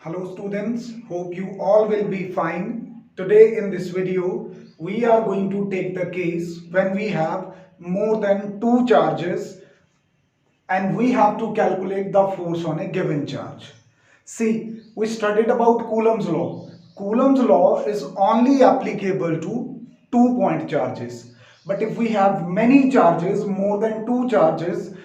Hello students, hope you all will be fine. Today in this video, we are going to take the case when we have more than two charges and we have to calculate the force on a given charge. See, we studied about Coulomb's law. Coulomb's law is only applicable to 2-point charges. But if we have many charges, more than two charges,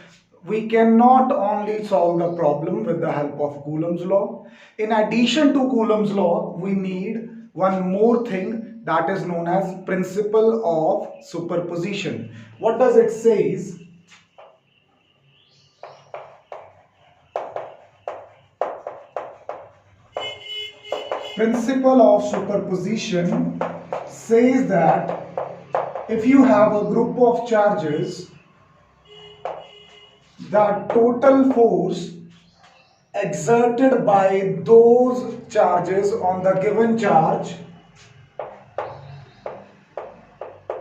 we cannot only solve the problem with the help of Coulomb's law. In addition to Coulomb's law, we need one more thing that is known as principle of superposition. What does it say? Principle of superposition says that if you have a group of charges, the total force exerted by those charges on the given charge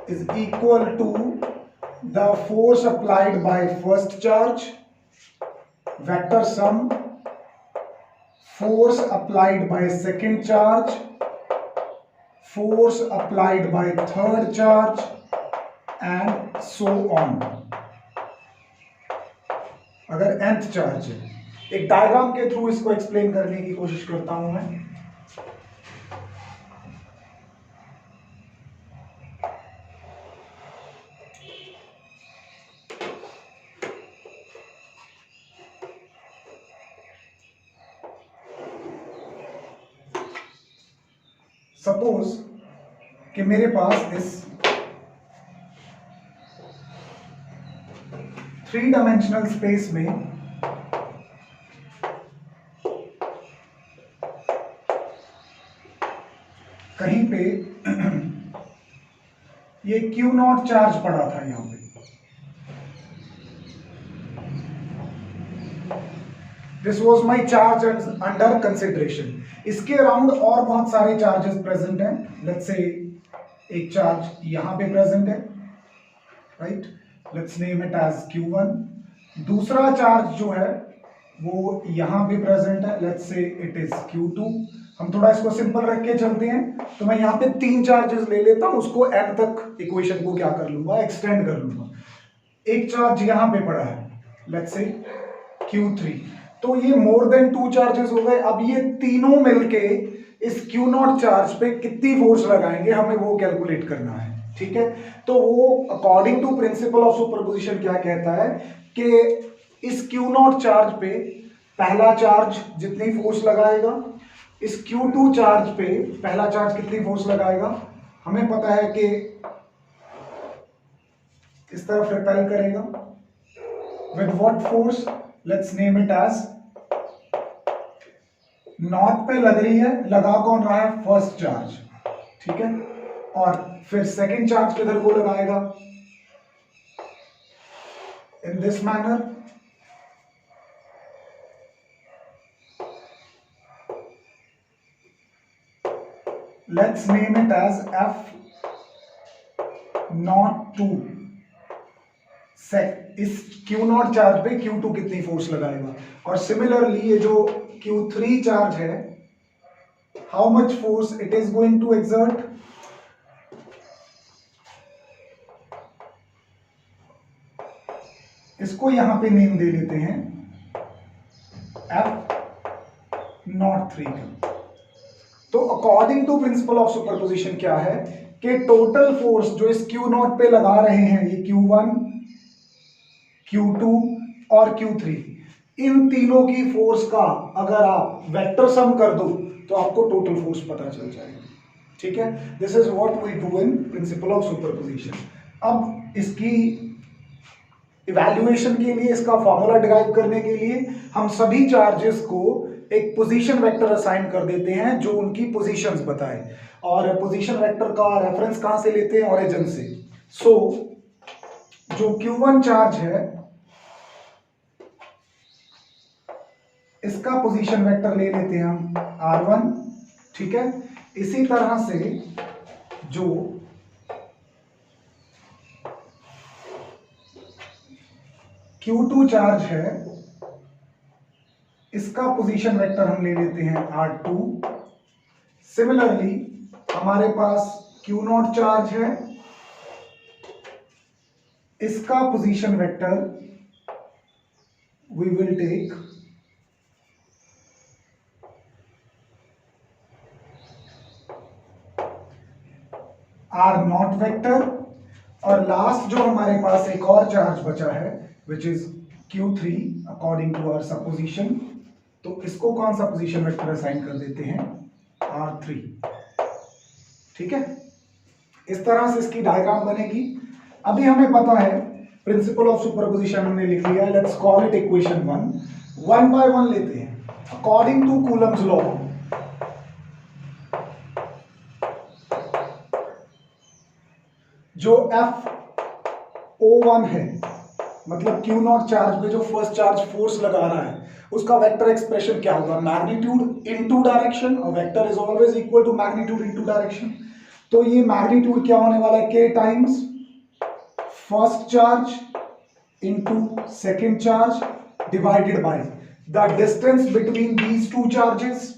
is equal to the force applied by first charge, vector sum, force applied by second charge, force applied by third charge, and so on. अगर nth charge है, एक diagram के through इसको explain करने की कोशिश करता हूं मैं. सपोज कि मेरे पास इस 3-डायमेंशनल स्पेस में कहीं पे ये Q0 चार्ज पड़ा था. यहां पे this was my charge under consideration. इसके अराउंड और बहुत सारे चार्जेस प्रेजेंट हैं. लेट्स से एक चार्ज यहां पे प्रेजेंट है, right. Let's name it as Q1. दूसरा चार्ज जो है वो यहां पे प्रेजेंट है. Let's say it is Q2. हम थोड़ा इसको सिंपल रख के चलते हैं, तो मैं यहां पे 3 चार्जेस ले लेता हूं, उसको n तक इक्वेशन को क्या कर लूंगा, एक्सटेंड कर लूंगा. एक चार्ज यहां पे पड़ा है, लेट्स से Q3. तो ये मोर देन 2 चार्जेस हो गए. अब ये तीनों मिलके इस Q0 चार्ज पे कितनी फोर्स लगाएंगे, हमें वो कैलकुलेट करना है. ठीक है, तो वो according to principle of superposition क्या कहता है कि इस Q0 चार्ज पे पहला चार्ज जितनी फोर्स लगाएगा, इस Q2 चार्ज पे पहला चार्ज कितनी फोर्स लगाएगा, हमें पता है कि इस तरफ रिपेल करेगा. With what force, let's name it as naught पे लग रही है. लगा कौन रहा है, फर्स्ट चार्ज. ठीक है, और फिर सेकंड चार्ज किधर को लगाएगा, in this manner. Let's name it as F naught 2. इस Q0 चार्ज पे Q2 कितनी फोर्स लगाएगा. और सिमिलरली ये जो Q3 चार्ज है, how much force it is going to exert. इसको यहां पे नेम दे लेते हैं F03 का. तो according to principle of superposition क्या है कि टोटल फोर्स जो इस Q0 पे लगा रहे हैं, ये Q1, Q2 और Q3, इन तीनों की फोर्स का अगर आप वेक्टर सम कर दो तो आपको टोटल फोर्स पता चल जाएगा. ठीक है, this is what we do in principle of superposition. अब इसकी इवैल्यूएशन के लिए, इसका फॉर्मूला डिराइव करने के लिए हम सभी चार्जेस को एक पोजीशन वेक्टर असाइन कर देते हैं जो उनकी पोजीशंस बताए. और पोजीशन वेक्टर का रेफरेंस कहां से लेते हैं, ओरिजिन से. सो जो Q1 चार्ज है इसका पोजीशन वेक्टर ले लेते हैं हम R1. ठीक है, इसी तरह से जो Q2 चार्ज है इसका पोजीशन वेक्टर हम ले लेते हैं R2। सिमिलरली हमारे पास Q0 चार्ज है, इसका position vector we will take R0 vector, और लास्ट जो हमारे पास एक और चार्ज बचा है which is Q3 according to our supposition, तो इसको कौन सा पोजीशन वेक्टर असाइन कर देते हैं R3। ठीक है, इस तरह से इसकी डायग्राम बनेगी। अभी हमें पता है प्रिंसिपल ऑफ सुपरपोजिशन हमने लिख लिया, let's call it equation 1। One by one लेते हैं। अकॉर्डिंग टू कूलम्स लॉ जो FO1 है, मतलब Q0 चार्ज पे जो फर्स्ट चार्ज फोर्स लगा रहा है, उसका वेक्टर एक्सप्रेशन क्या होगा, मैग्नीट्यूड इनटू डायरेक्शन, और vector is always equal to magnitude into direction. तो ये मैग्नीट्यूड क्या होने वाला है, K times first charge into second charge divided by the distance between these two charges.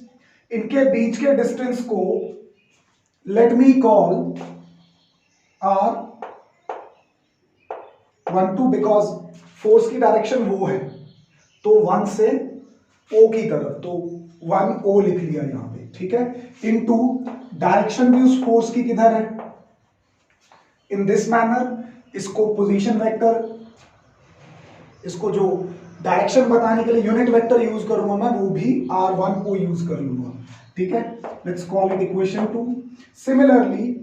इनके बीच के डिस्टेंस को let me call R12 because force की डायरेक्शन वो है, तो 1 से O की तरफ, तो 1O लिख लिया यहां पे। ठीक है, इनटू डायरेक्शन भी उस फोर्स की किधर है, इन दिस मैनर। इसको पोजीशन वेक्टर, इसको जो डायरेक्शन बताने के लिए यूनिट वेक्टर यूज करूंगा मैं, वो भी R1 को यूज कर लूंगा। ठीक है, let's call it equation 2। Similarly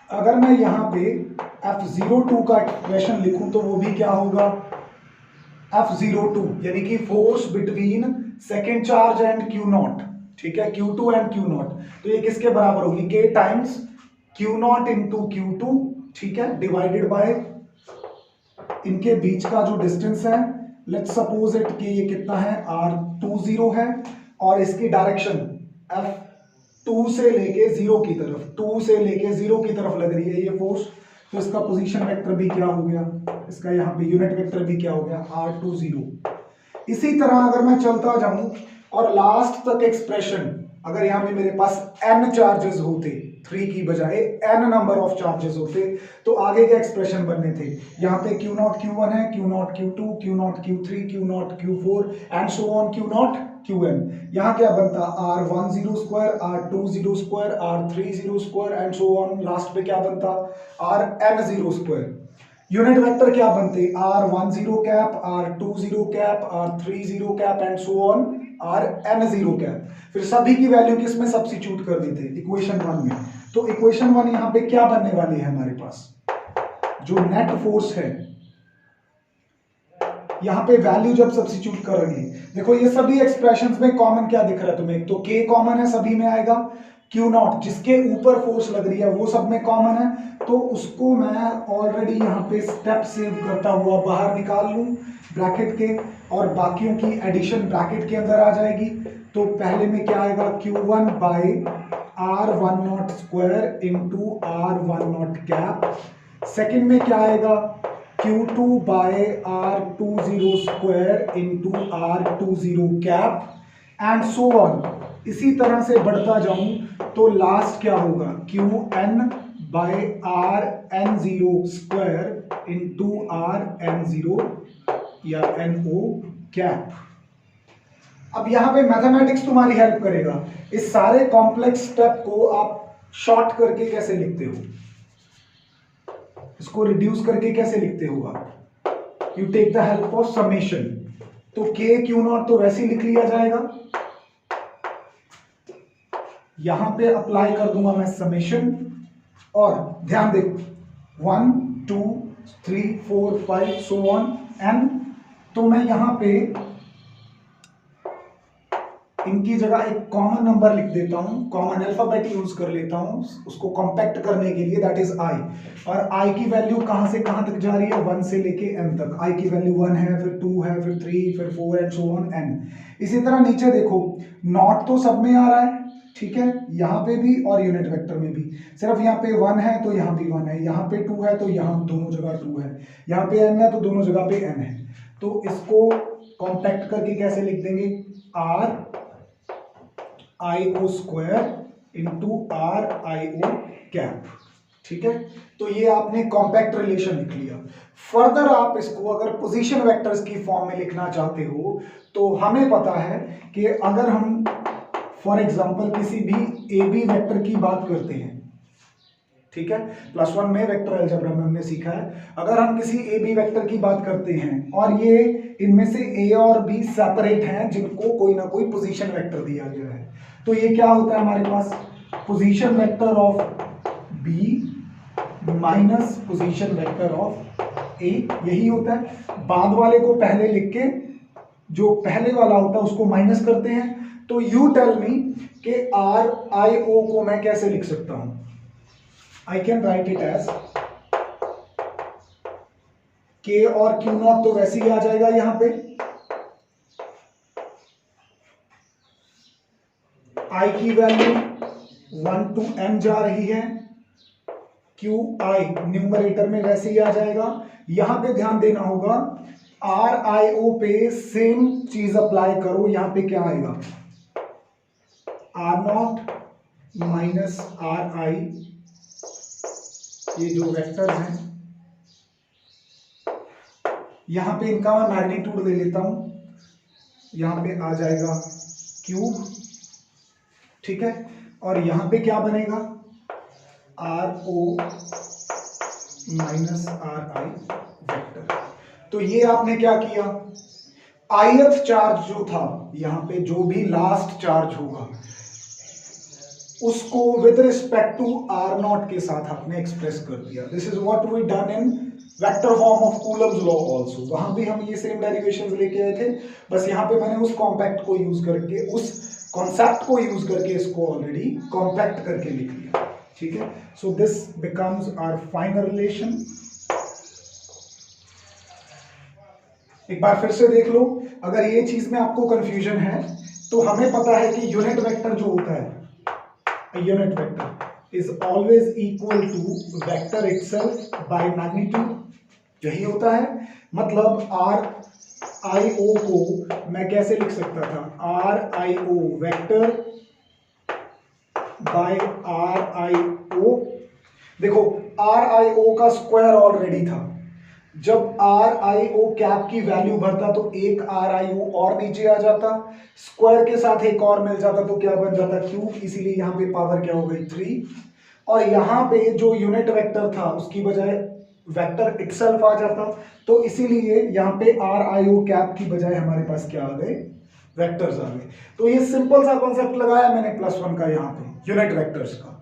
अगर मैं यहां पे F02 का एक्सप्रेशन लिखूं तो वो भी क्या होगा, F02 यानी कि force between second charge and Q0। ठीक है, Q2 एंड Q0, तो ये किसके बराबर होगी, K times Q0 into Q2। ठीक है, डिवाइडेड बाय इनके बीच का जो डिस्टेंस है, लेट्स सपोज इट कि ये कितना है, R20 है, और इसकी डायरेक्शन F2 से लेके 0 की तरफ, 2 से लेके 0 की तरफ लग रही है ये फोर्स, तो इसका पोजीशन वेक्टर भी क्या हो गया, इसका यहाँ पे यूनिट वेक्टर भी क्या हो गया, R20। इसी तरह अगर मैं चलता जाऊं और लास्ट तक एक्सप्रेशन, अगर यहाँ पे मेरे पास n चार्जेस होते, 3 की बजाय n नंबर ऑफ चार्जेस होते, तो आगे के एक्सप्रेशन बनने थे। यहाँ पे Q0 Q1 है, Q0 Q2, Q0 Q3, Q0 Q4 and so on, Q0 Qn। यहाँ क्या बनता, R10 square, R20 square, R30 square and so on, last पे क्या बनता, Rn0 स्क्वायर। यूनिट वेक्टर क्या बनते, R10 cap, R20 cap, R30 cap and so on, Rn0 cap. फिर सभी की वैल्यू किस में सब्स्टिट्यूट कर देते, इक्वेशन 1 में। तो इक्वेशन 1 यहाँ पे क्या बनने वाली है हमारे पास, जो नेट फोर्स है, यहाँ पे वैल्यू जब सब्स्टिट्यूट करोगे, देखो ये सभी एक्सप्रेशंस में कॉमन क्या दिख रहा है तुम्हें, तो K कॉमन है, सभी में आएगा। Q0 जिसके ऊपर फोर्स लग रही है वो सब में कॉमन है, तो उसको मैं ऑलरेडी यहाँ पे स्टेप सेव करता हुआ बाहर निकाल लूं ब्रैकेट के, और बाकियों की एडिशन ब्रैकेट के अंदर आ जाएगी। तो पहले में क्या आएगा, Q1 by R10 square into R10 cap. Second में क्या आएगा, Q2 by R20 square into R20 cap and so on. इसी तरह से बढ़ता जाऊं तो लास्ट क्या होगा, Qn bye Rn0 square into Rn0 या NO कैप। अब यहां पे मैथमेटिक्स तुम्हारी हेल्प करेगा, इस सारे कॉम्प्लेक्स स्टेप को आप शॉर्ट करके कैसे लिखते हो, इसको रिड्यूस करके कैसे लिखते हो आप, you take the help of summation. तो K Q0 तो वैसे ही लिख लिया जाएगा, यहां पे अप्लाई कर दूंगा मैं समेशन, और ध्यान दे 1 2 3 4 5 सो ऑन n। तो मैं यहां पे इनकी जगह एक कॉमन नंबर लिख देता हूं, कॉमन अल्फाबेट यूज कर लेता हूं उसको कॉम्पैक्ट करने के लिए, दैट इज i। और i की वैल्यू कहां से कहां तक जा रही है, 1 से लेके n तक। i की वैल्यू 1 है, फिर 2 है, फिर 3, फिर 4 एंड सो ऑन n। इसी तरह नीचे देखो, नॉट तो सब में आ रहा है, ठीक है, यहां पे भी और यूनिट वेक्टर में भी। सिर्फ यहाँ पे 1 है तो यहाँ भी 1 है, यहाँ पे 2 है तो यहाँ दोनों जगह 2 है, यहाँ पे n है तो दोनों जगह पे n है। तो इसको कॉम्पैक्ट करके कैसे लिख देंगे, R I O square into R I O cap. ठीक है, तो ये आपने कॉम्पैक्ट रिलेशन लिख लिया। फर्दर आप इसको अगर पोजीशन वेक्टर्स की फॉर्म में लिखना चाहते हो तो हमें पता है कि अगर हम फॉर एग्जांपल किसी भी ए बी वेक्टर की बात करते हैं, ठीक है, +1 में वेक्टर अलजेब्रा में हमने सीखा है, अगर हम किसी ए बी वेक्टर की बात करते हैं और ये इनमें से ए और बी सेपरेट हैं जिनको कोई ना कोई पोजीशन वेक्टर दिया गया है, तो ये क्या होता है हमारे पास, position vector of B minus position vector of A, यही होता है। बाद वाले को पहले लिख के जो पहले वाला होता है उसको माइनस करते हैं। तो यू टेल मी कि आर आई ओ को मैं कैसे लिख सकता हूं, I can write it as K और क्यू नॉट, तो वैसे ही आ जाएगा यहां पे, आई की वैल्यू 1 to n जा रही है, क्यू आई न्यूमरेटर में वैसे ही आ जाएगा। यहां पे ध्यान देना होगा, आर आई ओ पे सेम चीज अप्लाई करो, यहां पे क्या आएगा, R naught minus R I, ये जो वेक्टर्स हैं यहां पे इनका मैं मैग्नीट्यूड ले लेता हूं, यहां पे आ जाएगा क्यूब, ठीक है, और यहां पे क्या बनेगा, R O minus R I vector. तो ये आपने क्या किया, ith चार्ज जो था यहां पे, जो भी लास्ट चार्ज होगा उसको with respect to R naught के साथ आपने एक्सप्रेस कर दिया। This is what we done in vector form of Coulomb's law also. वहां भी हम ये सेम डेरिवेशंस लेके आए थे, बस यहां पे मैंने उस कॉम्पैक्ट को यूज करके, उस कॉन्सेप्ट को यूज करके इसको ऑलरेडी कॉम्पैक्ट करके लिख लिया। ठीक है, so this becomes our final relation. एक बार फिर से देख लो, अगर ये चीज में आपको कंफ्यूजन है तो हमें पता है कि यूनिट वेक्टर जो होता है, unit vector is always equal to vector itself by magnitude, यही होता है। मतलब आर आई ओ को मैं कैसे लिख सकता था, R I O vector by R I O. देखो आर आई ओ का स्क्वायर ऑलरेडी था, जब आर आई ओ कैप की वैल्यू भरता तो एक आर आई ओ और नीचे आ जाता, स्क्वायर के साथ एक और मिल जाता तो क्या बन जाता, क्यूब, इसीलिए यहां पे पावर क्या हो गई 3, और यहां पे जो यूनिट वेक्टर था उसकी बजाय वेक्टर इटसेल्फ आ जाता, तो इसीलिए यहां पे आर आई ओ कैप की बजाय हमारे पास क्या आ गए, वेक्टर्स आ गए। तो ये सिंपल सा कॉन्सेप्ट लगाया मैंने +1 का यहां पे यूनिट वेक्टर्स का,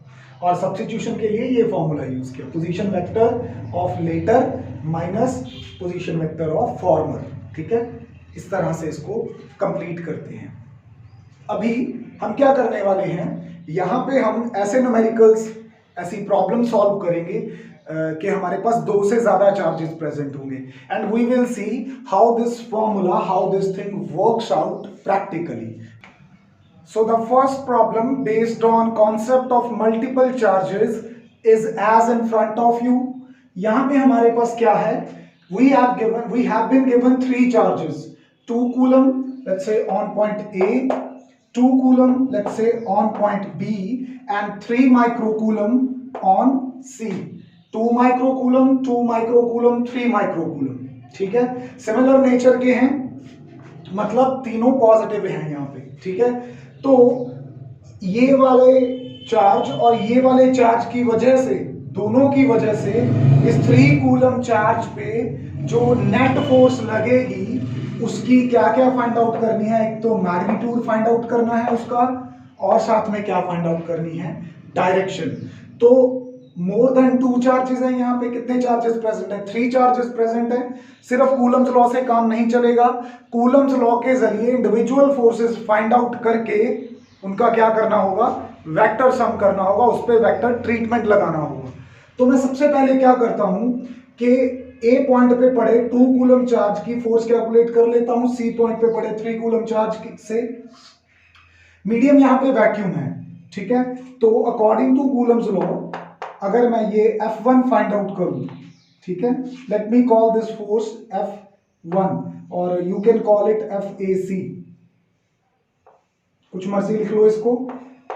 और सब्स्टिट्यूशन के लिए ये फॉर्मूला यूज किया, position vector of latter minus position vector of former. ठीक है, इस तरह से इसको कंप्लीट करते हैं। अभी हम क्या करने वाले हैं, यहां पे हम ऐसे न्यूमेरिकल्स, ऐसी प्रॉब्लम सॉल्व करेंगे कि हमारे पास 2 से ज्यादा चार्जेस प्रेजेंट होंगे, and we will see how this formula, how this thing works out practically. So the first problem based on concept of multiple charges is as in front of you. यहां पे हमारे पास क्या है, we have been given 3 charges, 2 coulomb let's say on point A, 2 coulomb let's say on point B, and 3 microcoulomb on C. 2 microcoulomb, 2 microcoulomb, 3 microcoulomb। ठीक है, similar nature के हैं, मतलब तीनों पॉजिटिव हैं यहाँ पे। ठीक है, तो ये वाले चार्ज और ये वाले चार्ज की वजह से, दोनों की वजह से इस 3 कूलम चार्ज पे जो नेट फोर्स लगेगी उसकी क्या क्या फाइंड आउट करनी है, एक तो मैग्नीट्यूड फाइंड आउट करना है उसका, और साथ में क्या फाइंड आउट करनी है, डायरेक्शन। तो मोर देन 2 चार्जेस हैं, यहाँ पे कितने चार्जेस प्रेजेंट हैं, 3 चार्जेस प्रेजेंट हैं। सिर्फ कूलम्स लॉ से काम नहीं चलेगा, कूलम्स लॉ के जरिए इंडिविजुअल फोर्सेस फाइंड आउट करके उनका क्या करना होगा, वेक्टर सम करना होगा, उस पर वेक्टर ट्रीटमेंट लगाना होगा। तो मैं सबसे पहले क्या करता हूं कि ए पॉइंट पे पड़े 2 कूलम चार्ज की फोर्स कैलकुलेट कर लेता हूं, सी पॉइंट पे पड़े 3 कूलम चार्ज से। मीडियम यहां पे वैक्यूम है, ठीक है, तो अकॉर्डिंग टू कूलम्स लॉ अगर मैं ये F1 फाइंड आउट करूं, ठीक है, late me call this force F1 और you can call it FAC। कुछ मर्जी लिख लो इसको।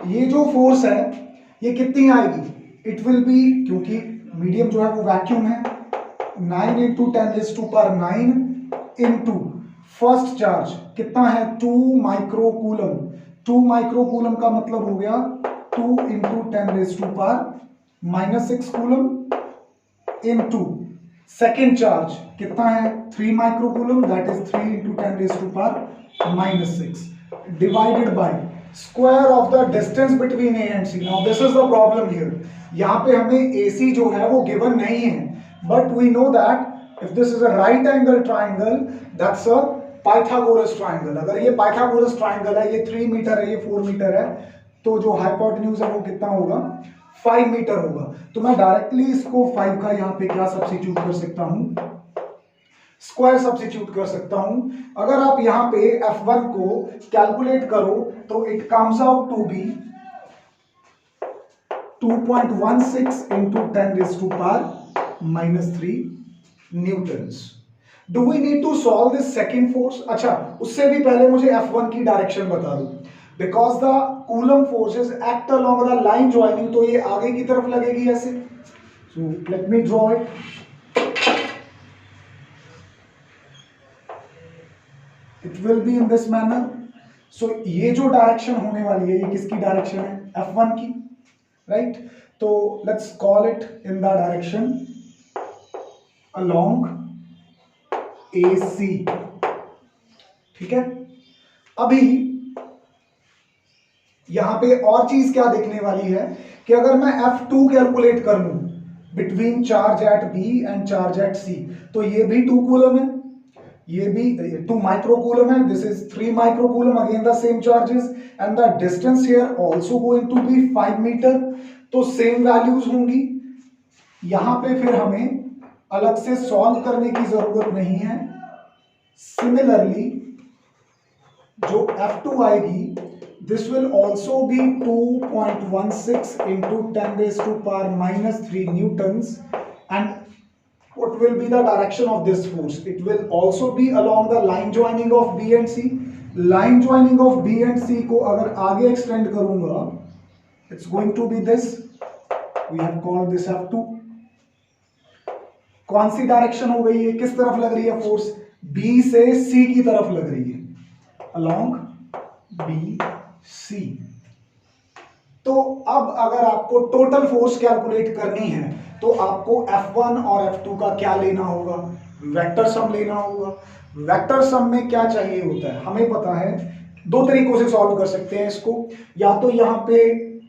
ये जो फोर्स है ये कितनी आएगी, इट विल बी, क्योंकि मीडियम जो है वो वैक्यूम है, 9 इंटू 10⁻⁹ इंटू फर्स्ट चार्ज कितना है 2 माइक्रोकूलम। 2 माइक्रोकूलम का मतलब हो गया 2 into 10⁻⁻6 coulomb into second charge कितना है 3 microcoulomb, that is 3 into 10⁻⁻6 divided by square of the distance between A and C. Now this is the problem here, यहां पे हमें AC जो है वो गिवन नहीं है, but we know that if this is a right angle triangle that's a Pythagoras triangle. अगर ये पाइथागोरस ट्राइंगल है, ये 3 मीटर है, ये 4 मीटर है, तो जो हाइपोटेन्यूज है वो कितना होगा 5 मीटर होगा। तो मैं डायरेक्टली इसको 5 का यहाँ पे क्या सब्स्टिट्यूट कर सकता हूं, स्क्वायर सब्स्टिट्यूट कर सकता हूं। अगर आप यहाँ पे F1 को कैलकुलेट करो तो it comes out to be 2.16 into 10⁻⁻³ newtons. Do we need to solve this second force? अच्छा, उससे भी पहले मुझे F1 की डायरेक्शन बता दो। Because the Coulomb forces act along the line joining, तो ये आगे की तरफ लगेगी ऐसे। So let me draw it. It will be in this manner. So ये जो डायरेक्शन होने वाली है ये किसकी डायरेक्शन है, F1 की, राइट? तो let's call it in the direction along AC, ठीक है। अभी यहां पे और चीज क्या देखने वाली है कि अगर मैं F2 कैलकुलेट कर लूं between charge at B and charge at C, तो ये भी 2 कूलम है, ये भी 2 माइक्रोकूलम है, this is 3 microcoulomb, again the same charges and the distance here also going to be 5 meter, तो सेम वैल्यूज होंगी। यहां पे फिर हमें अलग से सॉल्व करने की जरूरत नहीं है। सिमिलरली जो F2 आएगी this will also be 2.16 into 10⁻⁻³ newtons, and what will be the direction of this force? It will also be along the line joining of B and C. Line joining of B and C को अगर आगे extend करूंगा it's going to be this, we have called this F2। कौन सी direction हो गई है, किस तरफ लग रही है फोर्स, B से C की तरफ लग रही है, along BC। तो अब अगर आपको टोटल फोर्स कैलकुलेट करनी है तो आपको F1 और F2 का क्या लेना होगा, वेक्टर सम लेना होगा। वेक्टर सम में क्या चाहिए होता है, हमें पता है, दो तरीकों से सॉल्व कर सकते हैं इसको। या तो यहाँ पे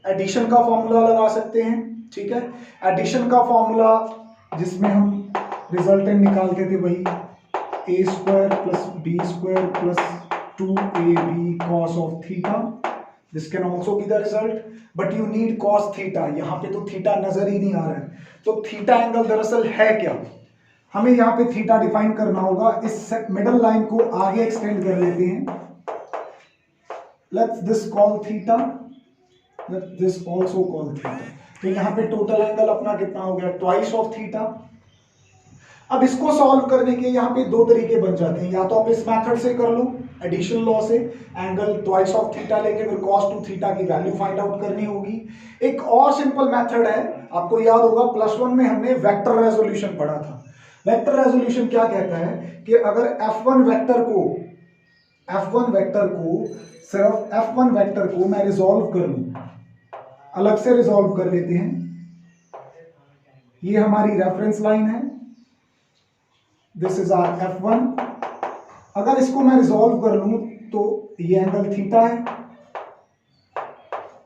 एडिशन का फॉर्मूला लगा सकते हैं, ठीक है, एडिशन का फॉर्मूला जिसमें हम रिजल्टेंट निकालते थे वही a² + b² + 2ab cos of theta, this can also be the result, but you need cos theta। यहाँ पे तो थीटा नजर ही नहीं आ रहा है, तो थीटा एंगल दरअसल है क्या, हमें यहाँ पे थीटा डिफाइन करना होगा। इस मिडल लाइन को आगे एक्सटेंड कर लेते हैं, let's this call theta, let's this also call theta. तो यहाँ पे टोटल एंगल अपना कितना हो गया, ट्वाइस ऑफ थीटा। अब इसको सॉल्व करने के यहाँ पे दो तरीके बन जाते हैं, या तो आप इस मेथड से कर लो एडिशन लॉ से, एंगल ट्वाइस ऑफ थीटा लेके फिर cos 2 थीटा की वैल्यू फाइंड आउट करनी होगी। एक और सिंपल मेथड है, आपको याद होगा +1 में हमने वेक्टर रेजोल्यूशन पढ़ा था। वेक्टर रेजोल्यूशन क्या कहता है कि अगर F1 वेक्टर को सिर्फ F1 वेक्टर को मैं रिजॉल्व कर लूं, अलग से रिजॉल्व कर लेते हैं, ये हमारी रेफरेंस लाइन है, दिस इज आवर F1। अगर इसको मैं रिजॉल्व कर लूं तो ये एंगल थीटा है।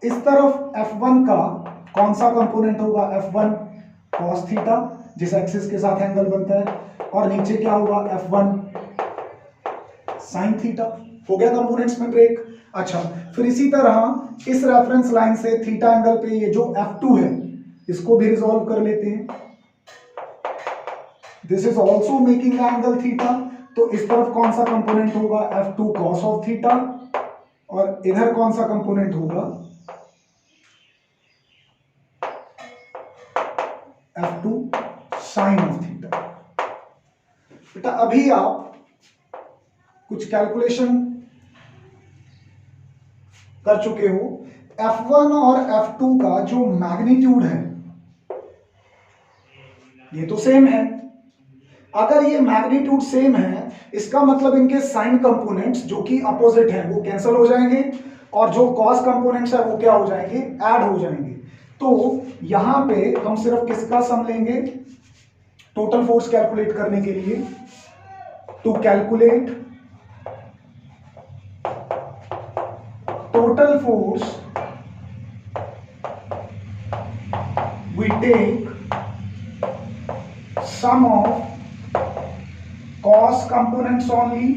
इस तरफ F1 का कौन सा कंपोनेंट होगा, F1 cos थीटा, जिस एक्सिस के साथ एंगल बनता है, और नीचे क्या होगा F1 sin थीटा। हो गया कंपोनेंट्स में ब्रेक। अच्छा, फिर इसी तरह इस रेफरेंस लाइन से थीटा एंगल पे ये जो F2 है इसको भी रिजॉल्व कर लेते हैं, this is also making angle theta. तो इस तरफ कौन सा कंपोनेंट होगा, F2 cos ऑफ थीटा, और इधर कौन सा कंपोनेंट होगा, F2 sin ऑफ थीटा। बेटा अभी आप कुछ कैलकुलेशन कर चुके हो, F1 और F2 का जो मैग्नीट्यूड है ये तो सेम है। अगर ये मैग्नीट्यूड सेम है, इसका मतलब इनके साइन कंपोनेंट्स जो कि अपोजिट हैं वो कैंसिल हो जाएंगे, और जो कॉस कंपोनेंट्स है वो क्या हो जाएंगे, ऐड हो जाएंगे। तो यहां पे हम सिर्फ किसका सम लेंगे टोटल फोर्स कैलकुलेट करने के लिए। To calculate total force we take sum of cos components only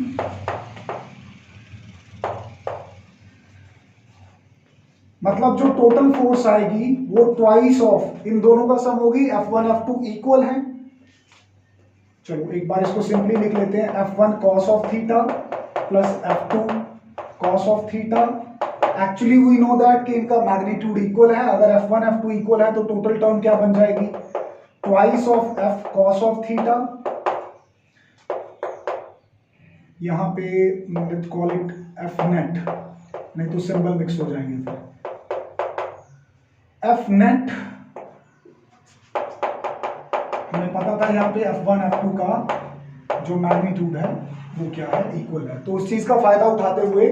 मतलब जो टोटल फोर्स आएगी वो ट्वाइस ऑफ इन दोनों का सम होगी। F1 F2 इक्वल है। चलो एक बार इसको सिंपली लिख लेते हैं, F1 cos of theta plus F2 cos of theta. Actually we know that कि इनका मैग्नीट्यूड इक्वल है। अगर F1 F2 इक्वल है तो टोटल टर्म क्या बन जाएगी, twice of F cos of theta. यहां पे let's call it F net, नहीं तो सिंबल मिक्स हो जाएंगे फिर। F नेट हमें पता था यहाँ पे F1 F2 का जो मैग्नीट्यूड है वो क्या है, इक्वल है। तो उस चीज का फायदा उठाते हुए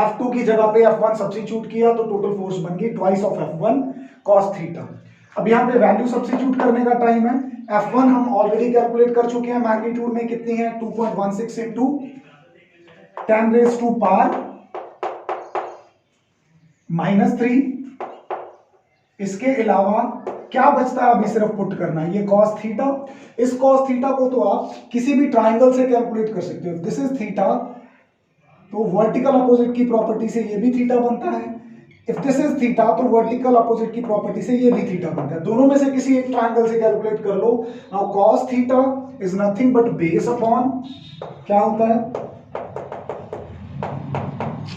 F2 की जगह पे F1 सब्स्टिट्यूट किया तो टोटल फोर्स बन गई twice of F1 cos theta. अब यहाँ पे वैल्यू सब्स्टिट्यूट करने का टाइम है। F1 हम ऑलरेडी कैलकुलेट कर चुके हैं, मैग्नीट्यूड में कितनी है 2.16 इंटू 10 रेज टू पावर -3। इसके अलावा क्या बचता है, अभी सिर्फ पुट करना है ये cos थीटा। इस cos थीटा को तो आप किसी भी ट्राइंगल से कैलकुलेट कर सकते हो। दिस इज थीटा, तो वर्टिकल अपोजिट की प्रॉपर्टी से ये भी थीटा बनता है। इफ दिस इज थीटा तो वर्टिकल अपोजिट की प्रॉपर्टी से ये भी थीटा बनता है। दोनों में से किसी एक ट्राइंगल से कैलकुलेट कर लो। Now cos theta is nothing but base upon क्या होता है,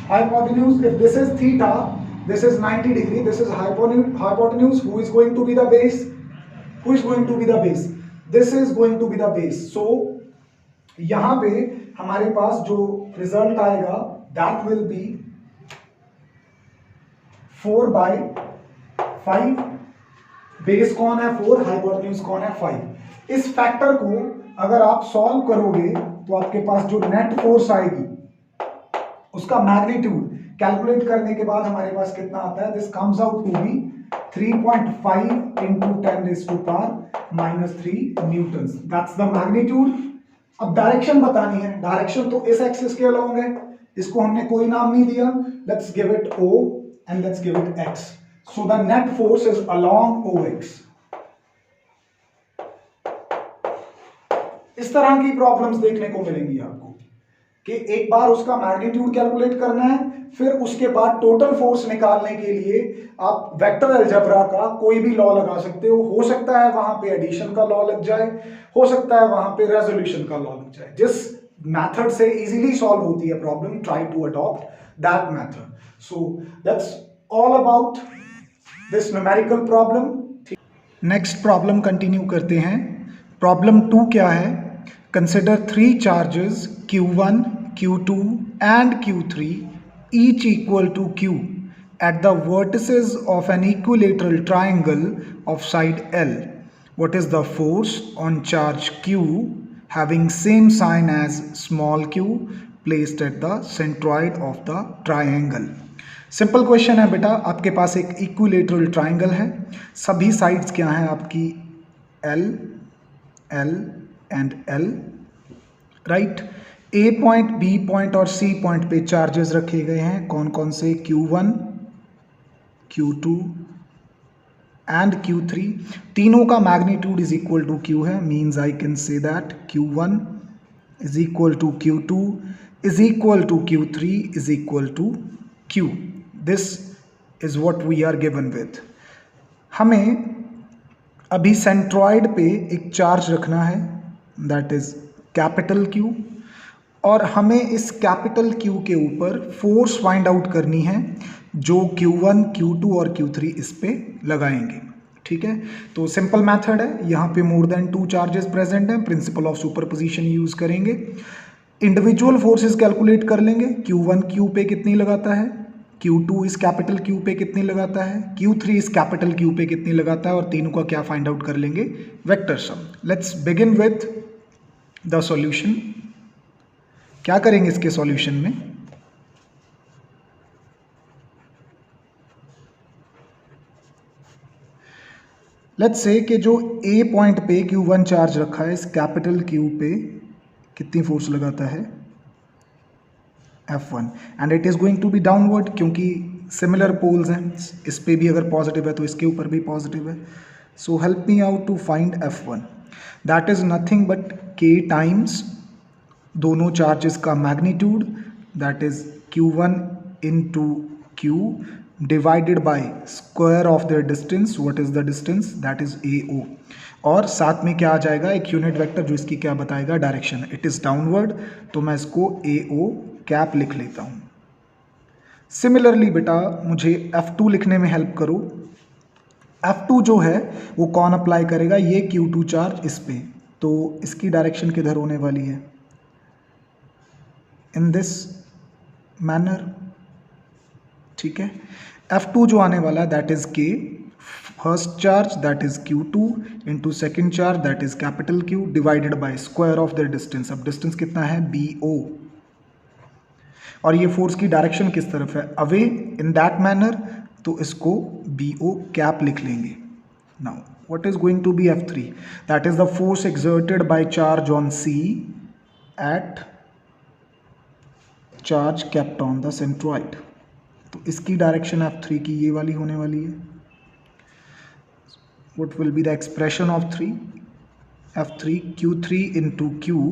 hypotenuse. If this is theta, this is 90 degree, this is hypotenuse. Who is going to be the base? Who is going to be the base? This is going to be the base. So यहां पे हमारे पास जो result आएगा that will be 4/5। Base कौन है 4, hypotenuse कौन है 5। इस फैक्टर को अगर आप सॉल्व करोगे तो आपके पास जो नेट फोर्स आएगी उसका मैग्नीट्यूड कैलकुलेट करने के बाद हमारे पास कितना आता है, this comes out to be 3.5 into 10 raise to power -3 newtons. That's the magnitude. अब डायरेक्शन बतानी है, डायरेक्शन तो इस एक्सिस के अलोंग है, इसको हमने कोई नाम नहीं दिया। Let's give it O and let's give it X। So the net force is along OX। इस तरह की प्रॉब्लम्स देखने को मिलेंगी आपको कि एक बार उसका मैग्नीट्यूड कैलकुलेट करना है, फिर उसके बाद टोटल फोर्स निकालने के लिए आप वेक्टर अलजेब्रा का कोई भी लॉ लगा सकते हो सकता है वहां पे एडिशन का लॉ लग जाए, हो सकता है वहां पे रेजोल्यूशन का लॉ लग जाए। जिस मेथड से इजीली सॉल्व होती है problem, try to adopt that method. So that's all about this numerical problem. Next problem continue करते हैं। प्रॉब्लम 2 क्या है, consider 3 charges Q1, Q2 and Q3 each equal to Q at the vertices of an equilateral triangle of side L. What is the force on charge Q having same sign as small q placed at the centroid of the triangle? Simple question है बेटा, आपके पास एक equilateral triangle है, सभी sides क्या हैं आपकी L, L and L, right. A point, B point और C पॉइंट पे चार्जेस रखे गए हैं, कौन कौन से, Q1, Q2 एंड Q3। तीनों का magnitude is equal to Q है, means I can say that Q1 is equal to Q2 is equal to Q3 is equal to Q। This is what we are given with. हमें अभी centroid पे एक charge रखना है, that is capital Q, और हमें इस capital Q के ऊपर फोर्स फाइंड आउट करनी है जो Q1, Q2 और Q3 इस पे लगाएंगे। ठीक है, तो सिंपल मेथड है, यहाँ पे मोर देन 2 चार्जेस प्रेजेंट हैं, प्रिंसिपल ऑफ सुपरपोजिशन यूज करेंगे। इंडिविजुअल फोर्सेस कैलकुलेट कर लेंगे, Q1 Q पे कितनी लगाता है, Q2 इस कैपिटल Q पे कितनी लगाता है, Q3 इस कैपिटल Q पे कितनी लगाता है, और तीनों का क्या फाइंड आउट कर लेंगे, vector sum. Let's begin with the solution. क्या करेंगे इसके सॉल्यूशन में, लेट्स से कि जो A पॉइंट पे Q1 चार्ज रखा है, इस कैपिटल Q पे कितनी फोर्स लगाता है, F1, and it is going to be downward, क्योंकि सिमिलर पोल्स हैं, इस पे भी अगर पॉजिटिव है तो इसके ऊपर भी पॉजिटिव है। So help me out to find F1, that is nothing but K times दोनों चार्जेस का magnitude, that is Q1 into Q divided by square of their distance. What is the distance, that is AO, और साथ में क्या आ जाएगा, एक unit vector जो इसकी क्या बताएगा, डायरेक्शन, इट इज डाउनवर्ड, तो मैं इसको AO कैप लिख लेता हूं। सिमिलरली बेटा मुझे F2 लिखने में हेल्प करो। F2 जो है वो कौन अप्लाई करेगा, ये Q2 चार्ज इस पे, तो इसकी डायरेक्शन किधर होने वाली है, इन दिस मैनर, ठीक है। F2 जो आने वाला है that is K, first charge that is Q2 into second charge that is capital Q divided by square of the distance. अब डिस्टेंस कितना है, BO, और ये फोर्स की डायरेक्शन किस तरफ है, अवे, इन दैट मैनर, तो इसको BO कैप लिख लेंगे। Now what is going to be F3, that is the force exerted by charge on C at charge kept on the centroid, तो इसकी डायरेक्शन F3 की ये वाली होने वाली है। What will be the expression of F3, Q3 into Q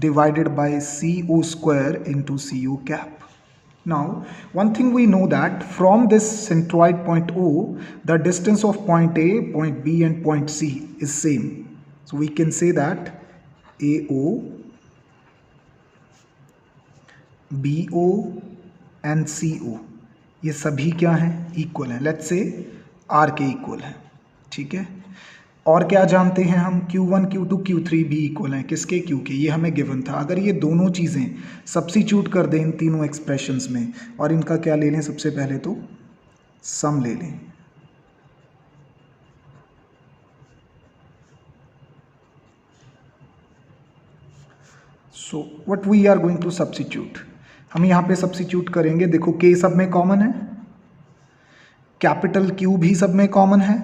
divided by CO square into CO cap. Now one thing we know that from this centroid point O, the distance of point A, point B and point C is same. So we can say that AO, BO and CO ये सभी क्या हैं, equal हैं, let's say R के equal हैं, ठीक है। और क्या जानते हैं हम, Q1 Q2 Q3 भी इक्वल हैं, किसके, Q के, ये हमें गिवन था। अगर ये दोनों चीज़ें सब्स्टिट्यूट कर दें इन तीनों एक्सप्रेशंस में, और इनका क्या ले लें, सबसे पहले तो सम ले लें, so what we are going to substitute, हम यहाँ पे सब्स्टिट्यूट करेंगे। देखो K सब में कॉमन है, कैपिटल Q भी सब में कॉमन है,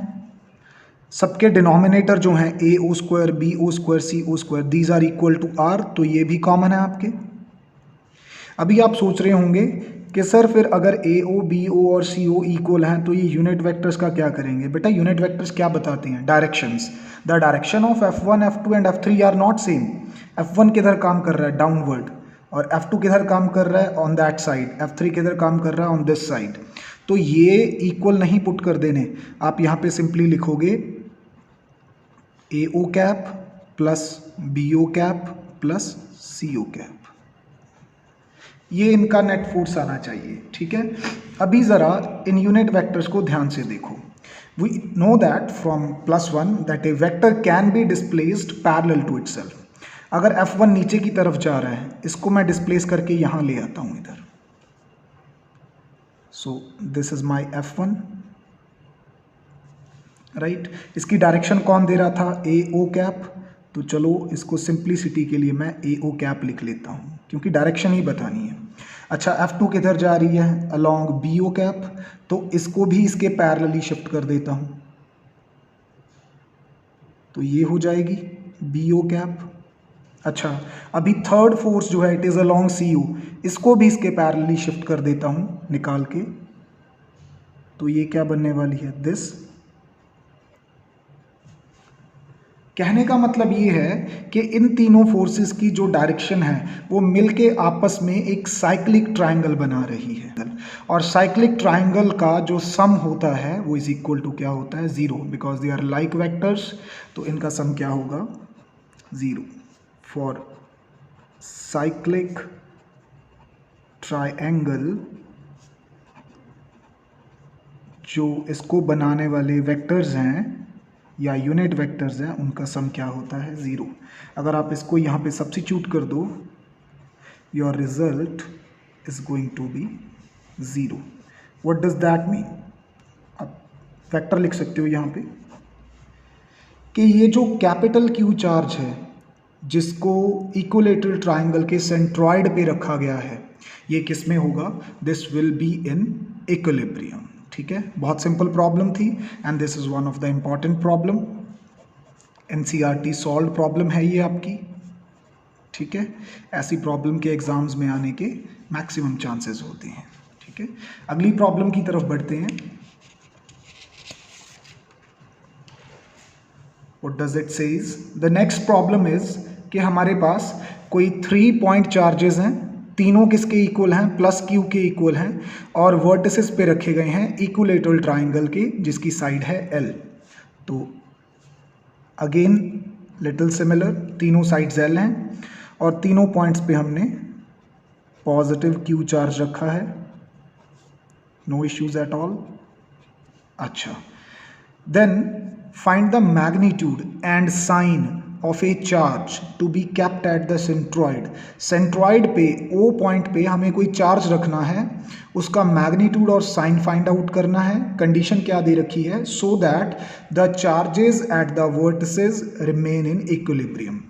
सबके डिनोमिनेटर जो हैं AO square, BO square, CO square, these are equal to R, तो ये भी कॉमन है आपके। अभी आप सोच रहे होंगे कि सर फिर अगर AO, BO और CO इक्वल हैं तो ये यूनिट वेक्टर्स का क्या करेंगे। बेटा यूनिट वेक्टर्स क्या बताते हैं, directions. The direction of F1, F2 and F3 are not same. F1 किधर काम कर रहा है, डाउनवर्ड, और F2 किधर काम कर रहा है, ऑन दैट साइड, F3 किधर काम कर रहा है, ऑन दिस साइड। तो ये इक्वल नहीं पुट कर देने, आप यहाँ पे सिंपली लिखोगे AO cap plus BO cap plus CO cap, ये इनका नेट फोर्स आना चाहिए, ठीक है। अभी ज़रा इन यूनिट वेक्टर्स को ध्यान से देखो। We know that from +1 that a vector can be displaced parallel to itself. अगर F1 नीचे की तरफ जा रहा है, इसको मैं डिस्प्लेस करके यहाँ ले आता हूँ इधर, so this is my F1, right. इसकी डायरेक्शन कौन दे रहा था, AO कैप, तो चलो इसको सिंप्लिसिटी के लिए मैं AO कैप लिख लेता हूँ, क्योंकि डायरेक्शन ही बतानी है। अच्छा F2 किधर जा रही है, अलोंग BO कैप, तो इसको भी इसके पैरेलली शिफ्ट कर देता हूँ, तो ये हो जाएगी BO कैप। अच्छा अभी थर्ड फोर्स जो है इट इज़ अलोंग CO, इसको भी इसके पैरेलली शिफ्ट कर देता हूँ निकाल के, तो ये क्या बनने वाली है, दिस। कहने का मतलब ये है कि इन तीनों फोर्सेस की जो डायरेक्शन है वो मिलके आपस में एक साइक्लिक ट्रायंगल बना रही है, और साइक्लिक ट्रायंगल का जो सम होता है वो इज इक्वल टू क्या होता है, 0, because they are like vectors, तो इनका सम क्या होगा, 0 फॉर साइक्लिक ट्रायंगल। जो इसको बनाने वाले वेक्टर्स हैं या यूनिट वेक्टर्स हैं उनका सम क्या होता है, 0। अगर आप इसको यहाँ पे सब्स्टिट्यूट कर दो, your result is going to be 0। What does that mean? आप वेक्टर लिख सकते हो यहाँ पे कि ये जो कैपिटल क्यू चार्ज है जिसको इक्विलैटरल ट्राइंगल के सेंट्रॉइड पे रखा गया है, ये किस में होगा? This will be in equilibrium. ठीक है, बहुत सिंपल प्रॉब्लम थी and this is one of the important problem. NCERT solve problem है ये आपकी। ठीक है, ऐसी प्रॉब्लम के एग्जाम्स में आने के मैक्सिमम चांसेस होते हैं। ठीक है, अगली प्रॉब्लम की तरफ बढ़ते हैं। What does it says? The next problem is कि हमारे पास कोई 3 पॉइंट चार्जेस हैं, तीनों किसके इक्वल हैं? प्लस क्यू के इक्वल हैं और वर्टिसेस पे रखे गए हैं इक्विलैटरल ट्राइंगल के जिसकी साइड है L। तो अगेन लिटिल सिमिलर, तीनों साइड्स L हैं और तीनों पॉइंट्स पे हमने पॉजिटिव क्यू चार्ज रखा है। No issues at all. अच्छा, then find the magnitude and sign of a charge to be kept at the centroid। Centroid पे O पॉइंट पे हमें कोई चार्ज रखना है, उसका मैग्नीट्यूड और साइन फाइंड आउट करना है। कंडीशन क्या दे रखी है? So that the charges at the vertices remain in equilibrium.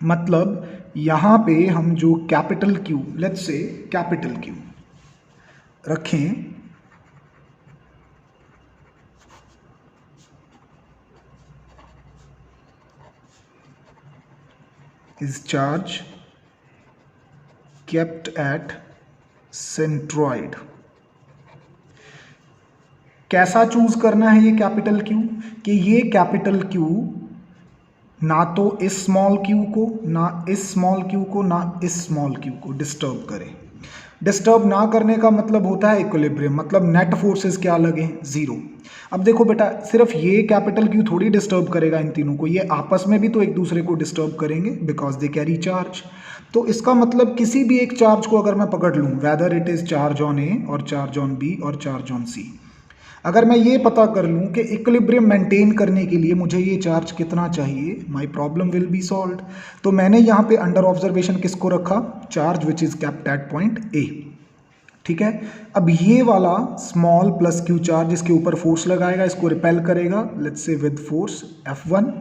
मतलब यहाँ पे हम जो capital Q, let's say capital Q रखें, is charge kept at centroid। कैसा चूज करना है ये कैपिटल क्यू? कि ये कैपिटल क्यू ना तो इस स्मॉल क्यू को, ना इस स्मॉल क्यू को, ना इस स्मॉल क्यू को डिस्टर्ब करे। डिस्टर्ब ना करने का मतलब होता है इक्विलिब्रियम, मतलब नेट फोर्सेस क्या लगे? जीरो। अब देखो बेटा, सिर्फ ये कैपिटल क्यू थोड़ी डिस्टर्ब करेगा इन तीनों को, ये आपस में भी तो एक दूसरे को डिस्टर्ब करेंगे बिकॉज दे कैरी चार्ज। तो इसका मतलब किसी भी एक चार्ज को अगर मैं पकड़ लूँ, whether it is charge on A और चार्ज ऑन बी और चार्ज ऑन सी, अगर मैं ये पता कर लूँ कि इक्विलिब्रियम मेंटेन करने के लिए मुझे ये चार्ज कितना चाहिए, my problem will be solved. तो मैंने यहाँ पे अंडर ऑब्जर्वेशन किसको रखा? Charge which is kept at point A. ठीक है, अब ये वाला स्मॉल प्लस क्यू चार्ज इसके ऊपर फोर्स लगाएगा, इसको रिपेल करेगा, let's say with force F1।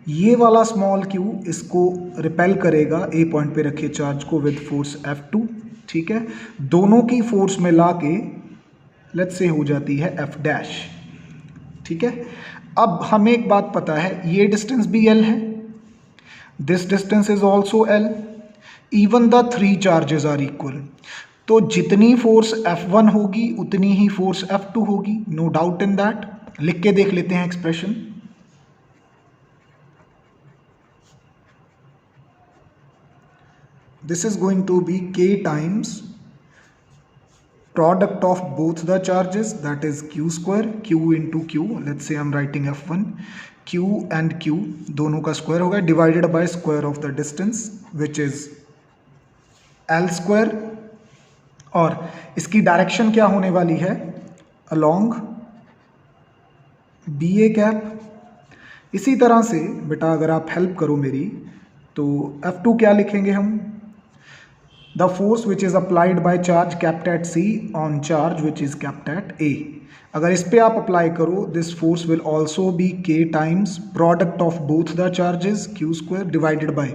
ये वाला स्मॉल क्यू इसको रिपेल करेगा ए पॉइंट पे रखे चार्ज को विद फोर्स F2। ठीक है, दोनों की फोर्स मिला के लेट्स से हो जाती है F डैश। ठीक है, अब हमें एक बात पता है, ये डिस्टेंस भी L है, this distance is also L, even the 3 charges are equal. तो जितनी फोर्स F1 होगी उतनी ही फोर्स F2 होगी, नो डाउट इन दैट। लिख के देख लेते हैं expression. This is going to be K times product of both the charges, that is q square, q into q, let's say I'm writing F1, q and q दोनों का square होगा, divided by square of the distance which is L square. और इसकी direction क्या होने वाली है? Along BA cap. इसी तरह से बेटा अगर आप हेल्प करो मेरी, तो F2 क्या लिखेंगे हम? The force which is applied by charge kept at C on charge which is kept at A। अगर इस पे आप अप्लाई करो, this force will also be K times product of both the charges Q square divided by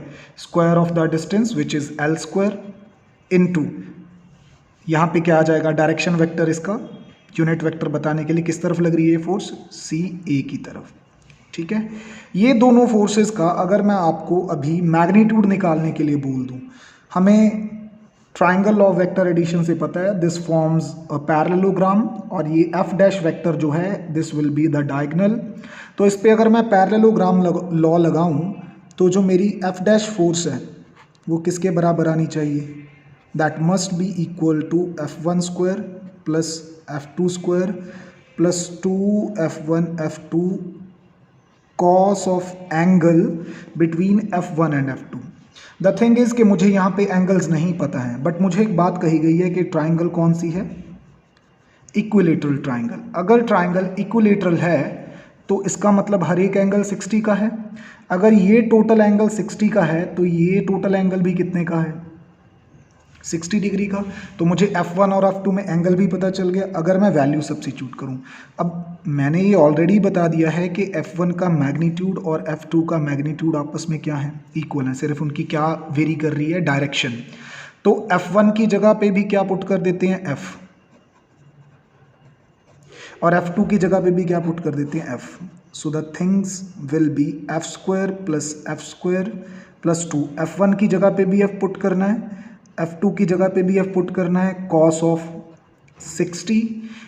square of the distance which is L square into, यहाँ पे क्या आ जाएगा? Direction vector इसका यूनिट वेक्टर बताने के लिए किस तरफ लग रही है फोर्स? सी ए की तरफ। ठीक है, ये दोनों फोर्सेस का अगर मैं आपको अभी मैग्नीट्यूड निकालने के लिए बोल दूँ, हमें triangle law of vector addition से पता है दिस फॉर्म्स अ पैरेललोग्राम, और ये एफ डैश वेक्टर जो है this will be the diagonal. तो इस पे अगर मैं पैरेललोग्राम लॉ लगाऊं तो जो मेरी एफ डैश फोर्स है वो किसके बराबर आनी चाहिए? That must be equal to F1 square plus F2 square plus 2F1 F2 cos of angle between F1 and F2। The thing is कि मुझे यहाँ पे एंगल्स नहीं पता है, बट मुझे एक बात कही गई है कि ट्राइंगल कौन सी है? Equilateral triangle. अगर ट्राइंगल इक्विलेटरल है तो इसका मतलब हर एक एंगल 60 का है। अगर ये टोटल एंगल 60 का है तो ये टोटल एंगल भी कितने का है? 60 डिग्री का। तो मुझे F1 और F2 में एंगल भी पता चल गया। अगर मैं वैल्यू सब्स्टिट्यूट करूं, अब मैंने ये ऑलरेडी बता दिया है कि F1 का मैग्नीट्यूड और F2 का मैग्नीट्यूड आपस में क्या है, इक्वल है, सिर्फ उनकी क्या वेरी कर रही है, डायरेक्शन। तो F1 की जगह पे भी क्या पुट कर देते हैं, F, और F2 की जगह पे भी क्या पुट कर देते हैं, F। So the things will be F square plus F square plus 2। F1 की जगह पे भी F पुट करना है, F2 की जगह पे भी F पुट करना है, cos of 60।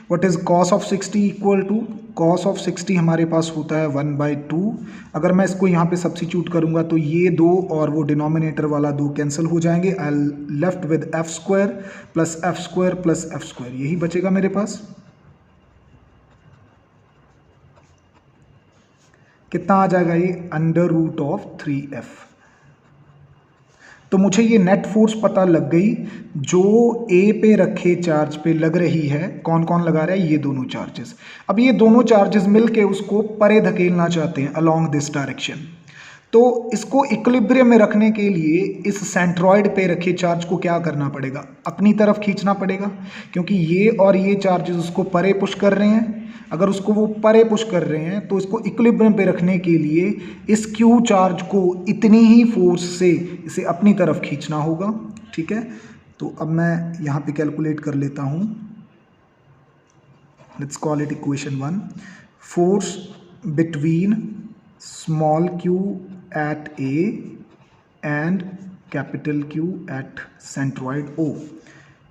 What is cos of 60 equal to, cos of 60 हमारे पास होता है 1/2। अगर मैं इसको यहाँ पे सब्स्टिट्यूट करूँगा तो ये 2 और वो डिनोमिनेटर वाला 2 कैंसिल हो जाएंगे। I left with F square plus F square plus F square, यही बचेगा मेरे पास। कितना आ जाएगा ये, √3f। तो मुझे ये नेट फोर्स पता लग गई जो ए पे रखे चार्ज पे लग रही है। कौन कौन लगा रहा है, ये दोनों चार्जेस। अब ये दोनों चार्जेस मिलके उसको परे धकेलना चाहते हैं अलोंग दिस डायरेक्शन। तो इसको इक्विलिब्रियम में रखने के लिए इस सेंट्रॉइड पे रखे चार्ज को क्या करना पड़ेगा, अपनी तरफ खींचना पड़ेगा, क्योंकि ये और ये चार्जेस उसको परे पुश कर रहे हैं। अगर उसको वो परे पुश कर रहे हैं तो इसको इक्विलिब्रियम पे रखने के लिए इस क्यू चार्ज को इतनी ही फोर्स से इसे अपनी तरफ खींचना होगा। ठीक है, तो अब मैं यहाँ पे कैलकुलेट कर लेता हूँ। Let's call it equation 1। Force between small Q at A and capital Q at centroid O.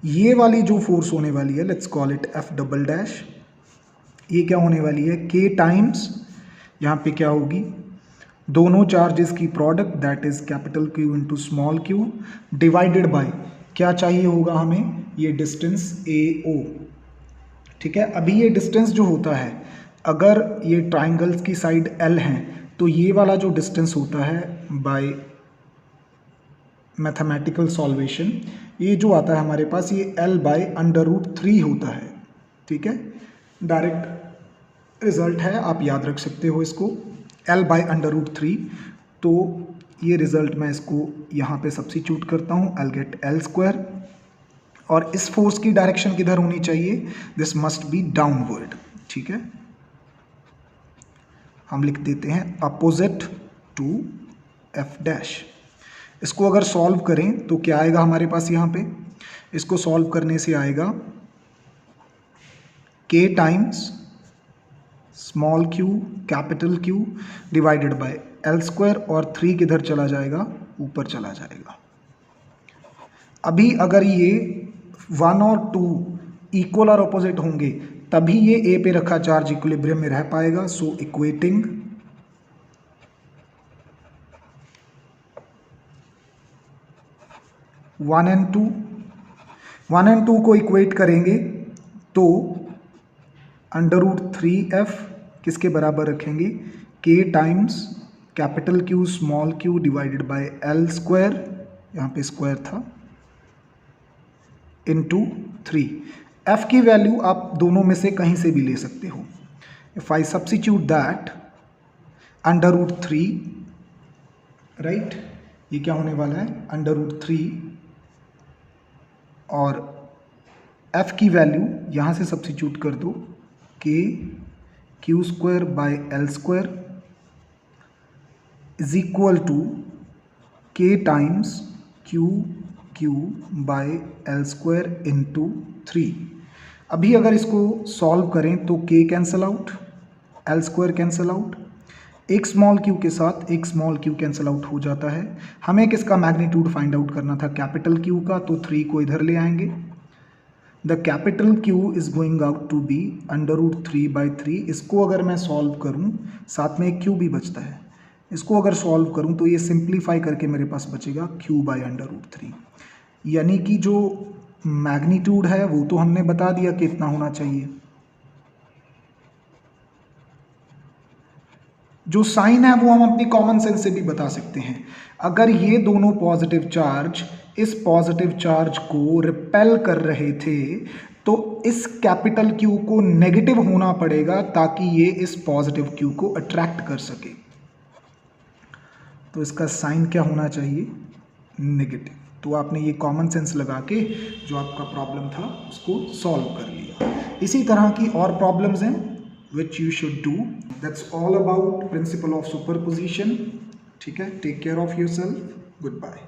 ये वाली जो फोर्स होने वाली है, let's call it F double dash. ये क्या होने वाली है, K टाइम्स, यहाँ पे क्या होगी, दोनों चार्जेस की product, that is capital Q into small Q, divided by क्या चाहिए होगा हमें, ये डिस्टेंस AO। ठीक है, अभी ये डिस्टेंस जो होता है, अगर ये ट्राइंगल्स की साइड L है तो ये वाला जो डिस्टेंस होता है बाय मैथमेटिकल सॉल्वेशन, ये जो आता है हमारे पास, ये L/√3 होता है। ठीक है, डायरेक्ट रिजल्ट है, आप याद रख सकते हो इसको, L/√3। तो ये रिजल्ट मैं इसको यहाँ पे सब्स्टिट्यूट करता हूँ, I'll get L स्क्वायर। और इस फोर्स की डायरेक्शन किधर होनी चाहिए, दिस मस्ट बी डाउनवर्ड। ठीक है, हम लिख देते हैं अपोजिट टू F डैश। इसको अगर सॉल्व करें तो क्या आएगा हमारे पास, यहाँ पे इसको सॉल्व करने से आएगा K times small Q capital Q divided bye L square, और 3 किधर चला जाएगा, ऊपर चला जाएगा। अभी अगर ये 1 और 2 इक्वल और अपोजिट होंगे तभी ये A पे रखा चार्ज इक्विलिब्रियम में रह पाएगा। सो इक्वेटिंग वन एंड टू को इक्वेट करेंगे तो √3f किसके बराबर रखेंगे, K times capital Q small q divided bye L square, यहाँ पे स्क्वायर था, इंटू 3। F की वैल्यू आप दोनों में से कहीं से भी ले सकते हो। If I substitute that √3, right, ये क्या होने वाला है, √3, और F की वैल्यू यहाँ से सब्स्टिट्यूट कर दो, K Q square by L square is equal to K times Q by L square into 3। अभी अगर इसको सॉल्व करें तो K cancel out, L square cancel out, एक स्मॉल q के साथ एक स्मॉल q कैंसल आउट हो जाता है। हमें किसका मैग्नीट्यूड फाइंड आउट करना था, कैपिटल Q का, तो 3 को इधर ले आएंगे। The capital Q is going out to be √3/3। इसको अगर मैं सॉल्व करूं, साथ में एक q भी बचता है, इसको अगर सॉल्व करूं तो ये सिंप्लीफाई करके मेरे पास बचेगा q/√3। यानी कि जो मैग्नीट्यूड है वो तो हमने बता दिया कि इतना होना चाहिए, जो साइन है वो हम अपनी कॉमन सेंस से भी बता सकते हैं। अगर ये दोनों पॉजिटिव चार्ज इस पॉजिटिव चार्ज को रिपेल कर रहे थे तो इस कैपिटल Q को नेगेटिव होना पड़ेगा ताकि ये इस पॉजिटिव Q को अट्रैक्ट कर सके। तो इसका साइन क्या होना चाहिए, नेगेटिव। तो आपने ये कॉमन सेंस लगा के जो आपका प्रॉब्लम था उसको सॉल्व कर लिया। इसी तरह की और प्रॉब्लम्स हैं which you should do. That's all about principle of superposition. ठीक है, take care of yourself, good bye.